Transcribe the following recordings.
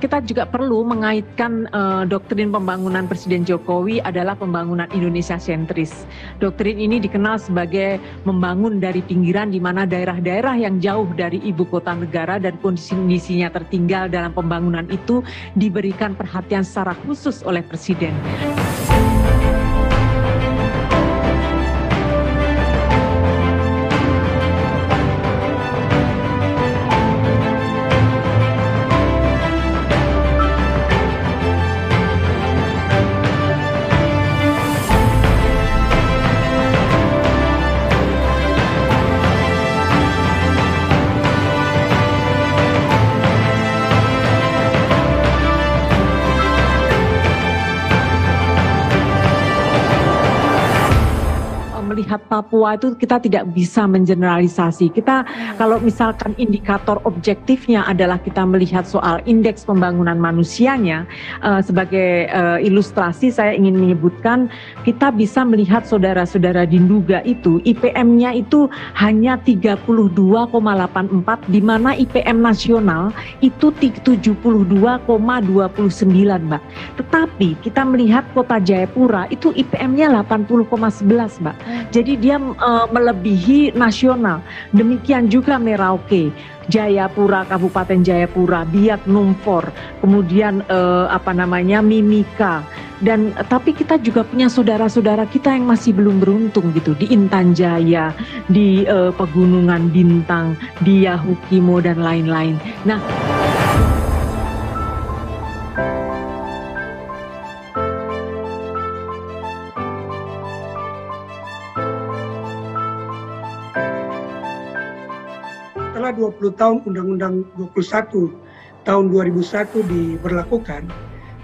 kita juga perlu mengaitkan doktrin pembangunan Presiden Jokowi adalah pembangunan Indonesia sentris. Doktrin ini dikenal sebagai membangun dari pinggiran, di mana daerah-daerah yang jauh dari ibu kota negara dan kondisinya tertinggal dalam pembangunan itu diberikan perhatian secara khusus oleh Presiden. Melihat Papua itu kita tidak bisa mengeneralisasi. Kita kalau misalkan indikator objektifnya adalah kita melihat soal indeks pembangunan manusianya, sebagai ilustrasi saya ingin menyebutkan kita bisa melihat saudara-saudara di Nduga itu IPM-nya itu hanya 32,84, di mana IPM nasional itu 72,29, Mbak. Tetapi kita melihat kota Jayapura itu IPM-nya 80,11, Mbak. Jadi dia melebihi nasional. Demikian juga Merauke, Jayapura, Kabupaten Jayapura, Biak Numfor, kemudian Mimika. Dan tapi kita juga punya saudara-saudara kita yang masih belum beruntung gitu, di Intan Jaya, di Pegunungan Bintang, di Yahukimo dan lain-lain. Nah, setelah 20 tahun Undang-Undang 21 tahun 2001 diberlakukan,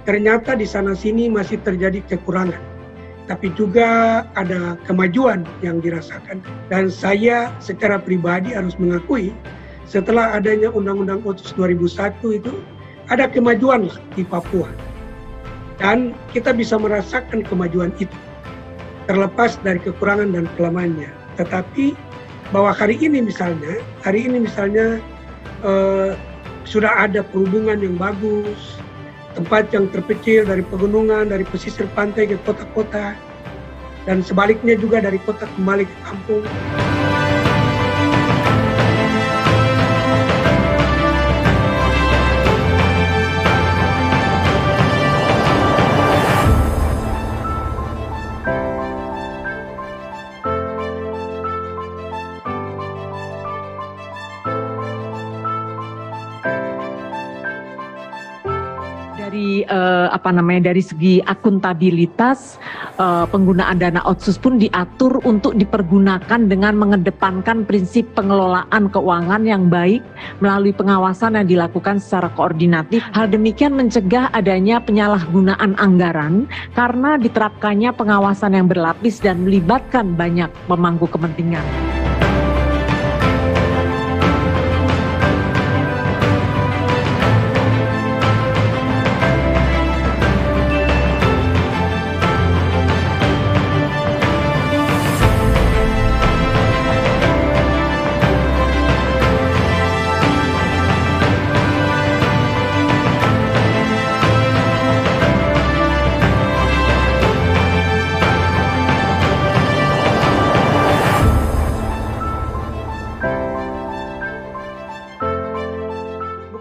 ternyata di sana-sini masih terjadi kekurangan. Tapi juga ada kemajuan yang dirasakan. Dan saya secara pribadi harus mengakui, setelah adanya Undang-Undang Otsus 2001 itu, ada kemajuan di Papua. Dan kita bisa merasakan kemajuan itu, terlepas dari kekurangan dan kelemahannya. Tetapi bahwa hari ini misalnya sudah ada perhubungan yang bagus, tempat yang terpencil dari pegunungan, dari pesisir pantai ke kota-kota, dan sebaliknya juga dari kota kembali ke kampung. Dari segi akuntabilitas, penggunaan dana otsus pun diatur untuk dipergunakan dengan mengedepankan prinsip pengelolaan keuangan yang baik melalui pengawasan yang dilakukan secara koordinatif. Hal demikian mencegah adanya penyalahgunaan anggaran karena diterapkannya pengawasan yang berlapis dan melibatkan banyak pemangku kepentingan.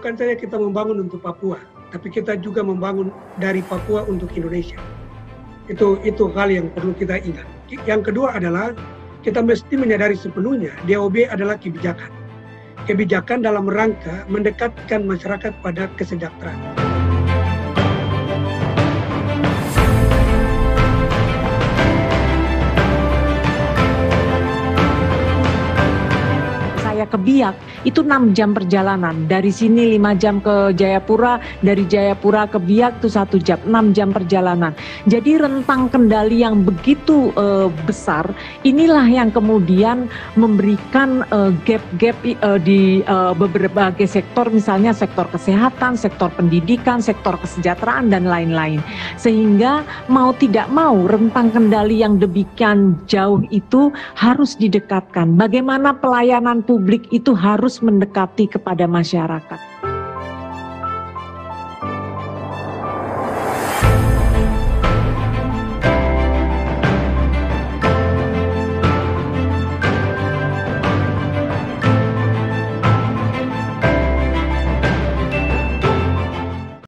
Bukan saja kita membangun untuk Papua, tapi kita juga membangun dari Papua untuk Indonesia. Itu hal yang perlu kita ingat. Yang kedua adalah kita mesti menyadari sepenuhnya DOB adalah kebijakan. Kebijakan dalam rangka mendekatkan masyarakat pada kesejahteraan. Ke Biak itu 6 jam perjalanan, dari sini 5 jam ke Jayapura, dari Jayapura ke Biak itu 1 jam, 6 jam perjalanan. Jadi rentang kendali yang begitu besar, inilah yang kemudian memberikan gap-gap di berbagai sektor, misalnya sektor kesehatan, sektor pendidikan, sektor kesejahteraan dan lain-lain. Sehingga mau tidak mau rentang kendali yang demikian jauh itu harus didekatkan. Bagaimana pelayanan publik itu harus mendekati kepada masyarakat.